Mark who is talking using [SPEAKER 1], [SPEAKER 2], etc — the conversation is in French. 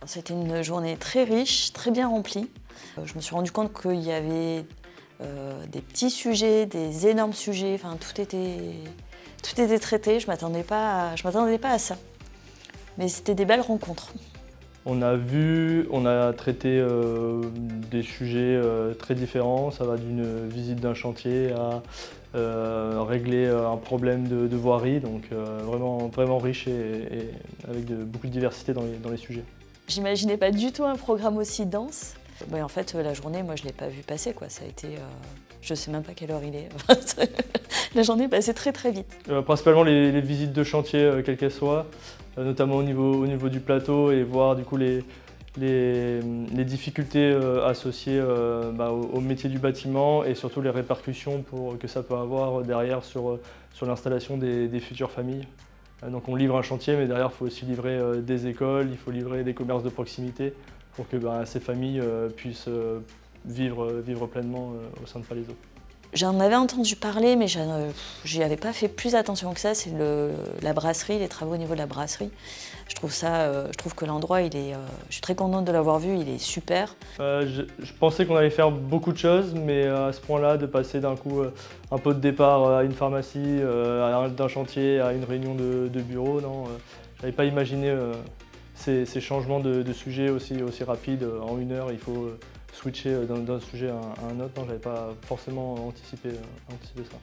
[SPEAKER 1] C'était une journée très riche, très bien remplie. Je me suis rendu compte qu'il y avait des petits sujets, des énormes sujets, enfin tout était traité. Je m'attendais pas à ça. Mais c'était des belles rencontres.
[SPEAKER 2] On a traité des sujets très différents. Ça va d'une visite d'un chantier à régler un problème de voirie, donc vraiment riche et avec beaucoup de diversité dans les sujets.
[SPEAKER 1] J'imaginais pas du tout un programme aussi dense. En fait, la journée, moi, je l'ai pas vu passer, quoi. Ça a été, je sais même pas quelle heure il est. La journée est passée très très vite.
[SPEAKER 2] Principalement les visites de chantier, quelles qu'elles soient, notamment au niveau du plateau, et voir du coup les difficultés associées au métier du bâtiment, et surtout les répercussions que ça peut avoir derrière sur l'installation des futures familles. Donc on livre un chantier, mais derrière il faut aussi livrer des écoles, il faut livrer des commerces de proximité pour que ces familles puissent vivre pleinement au sein de Palaiseau.
[SPEAKER 1] J'en avais entendu parler, mais j'y avais pas fait plus attention que ça. C'est la brasserie, les travaux au niveau de la brasserie. Je trouve que l'endroit, je suis très contente de l'avoir vu, il est super.
[SPEAKER 2] Je pensais qu'on allait faire beaucoup de choses, mais à ce point-là, de passer d'un coup un pot de départ à une pharmacie, d'un chantier à une réunion de bureau, non, je n'avais pas imaginé ces changements de sujet aussi rapides. En une heure, il faut switcher d'un sujet à un autre. Non, je n'avais pas forcément anticipé ça.